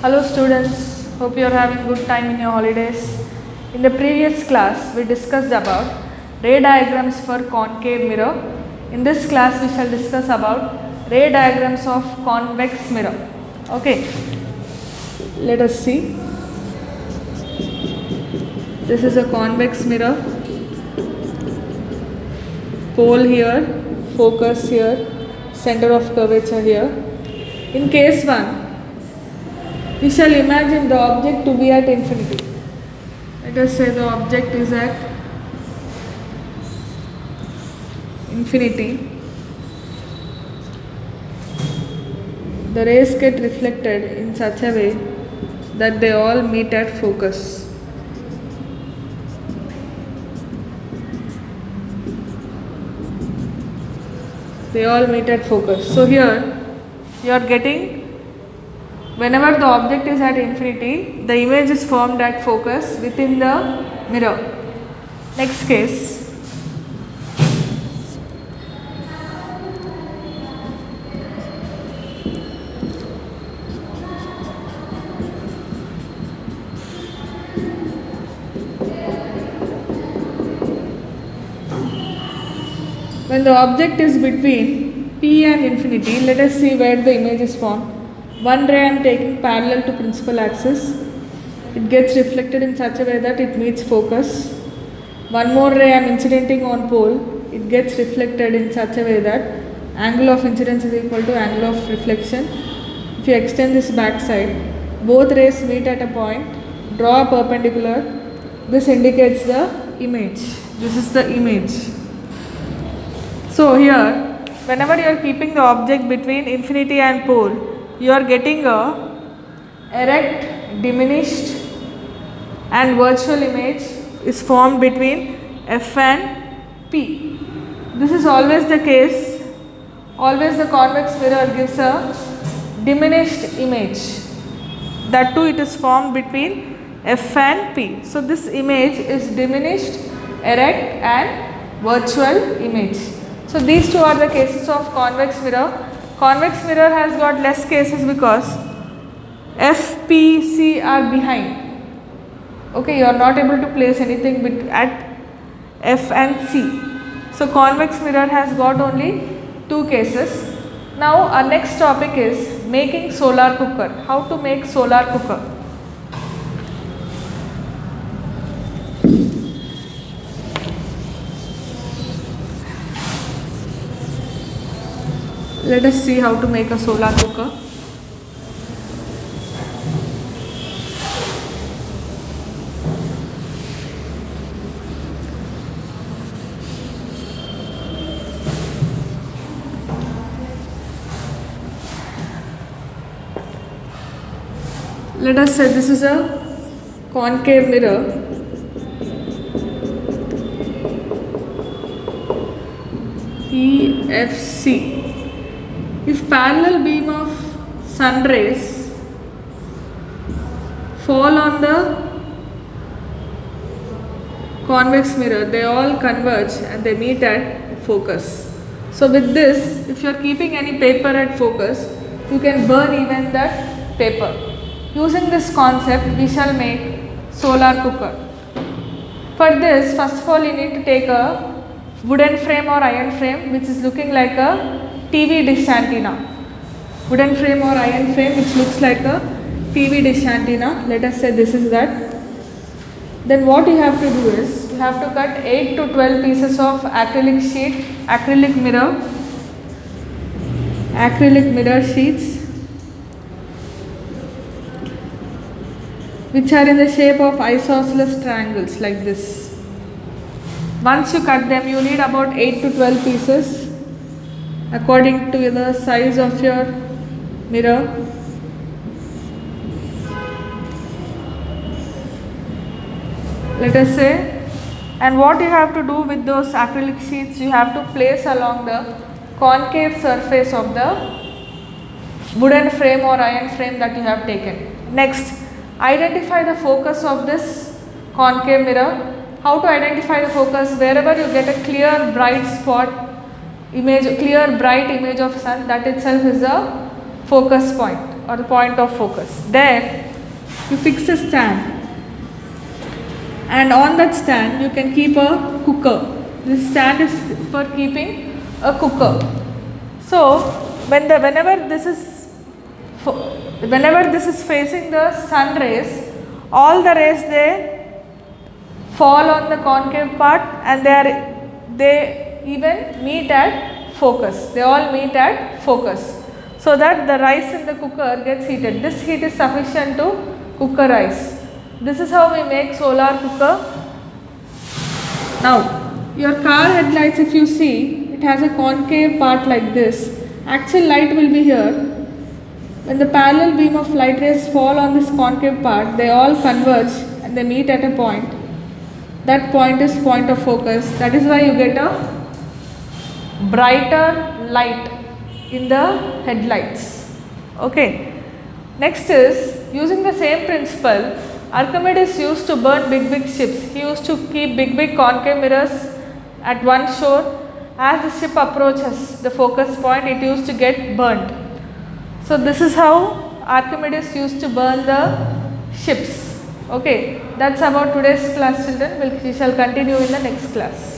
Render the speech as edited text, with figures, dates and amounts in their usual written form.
Hello students, hope you are having good time in your holidays. In the previous class, we discussed about ray diagrams for concave mirror. In this class, we shall discuss about ray diagrams of convex mirror. Okay, let us see. This is a convex mirror. Pole here, focus here, center of curvature here. In case 1, we shall imagine the object to be at infinity. Let us say the object is at infinity. The rays get reflected in such a way that they all meet at focus. They all meet at focus. So here you are getting, whenever the object is at infinity, the image is formed at focus within the mirror. Next case. When the object is between P and infinity, let us see where the image is formed. One ray I am taking parallel to principal axis. It gets reflected in such a way that it meets focus. One more ray I am incidenting on pole. It gets reflected in such a way that angle of incidence is equal to angle of reflection. If you extend this back side, both rays meet at a point. Draw a perpendicular. This indicates the image. This is the image. So here, whenever you are keeping the object between infinity and pole, you are getting a erect, diminished and virtual image is formed between F and P. This is always the case. Always the convex mirror gives a diminished image. That too it is formed between F and P. So this image is diminished, erect and virtual image. So these two are the cases of convex mirror. Convex mirror has got less cases because F, P, C are behind. Okay, you are not able to place anything at F and C. So convex mirror has got only 2 cases. Now our next topic is making solar cooker. How to make solar cooker. Let us see how to make a solar cooker. Let us say this is a concave mirror. PFC. If parallel beam of sun rays fall on the convex mirror, they all converge and they meet at focus. So with this, if you are keeping any paper at focus, you can burn even that paper. Using this concept, we shall make solar cooker. For this, first of all you need to take a wooden frame or iron frame which is looking like a TV dish antenna. Wooden frame or iron frame which looks like a TV dish antenna. Let us say this is that. Then what you have to do is, you have to cut 8 to 12 pieces of acrylic sheet, acrylic mirror sheets which are in the shape of isosceles triangles like this. Once you cut them, you need about 8 to 12 pieces according to the size of your mirror. Let us say, and what you have to do with those acrylic sheets, you have to place along the concave surface of the wooden frame or iron frame that you have taken. Next, identify the focus of this concave mirror. How to identify the focus? Wherever you get a clear bright image of sun, that itself is a focus point. or the point of focus. There you fix a stand, and on that stand you can keep a cooker. This stand is for keeping a cooker. So whenever this is facing the sun rays, all the rays they fall on the concave part, and they even meet at focus. They all meet at focus, so that the rice in the cooker gets heated. This heat is sufficient to cook a rice. This is how we make solar cooker. Now your car headlights, if you see, it has a concave part like this. Actual light will be here. When the parallel beam of light rays fall on this concave part, they all converge and they meet at a point. That point is point of focus. That is why you get a brighter light in the headlights. Okay. Next is, using the same principle, Archimedes used to burn big ships. He used to keep big concave mirrors at one shore. As the ship approaches the focus point, it used to get burnt. So this is how Archimedes used to burn the ships. Okay, that's about today's class, children. We shall continue in the next class.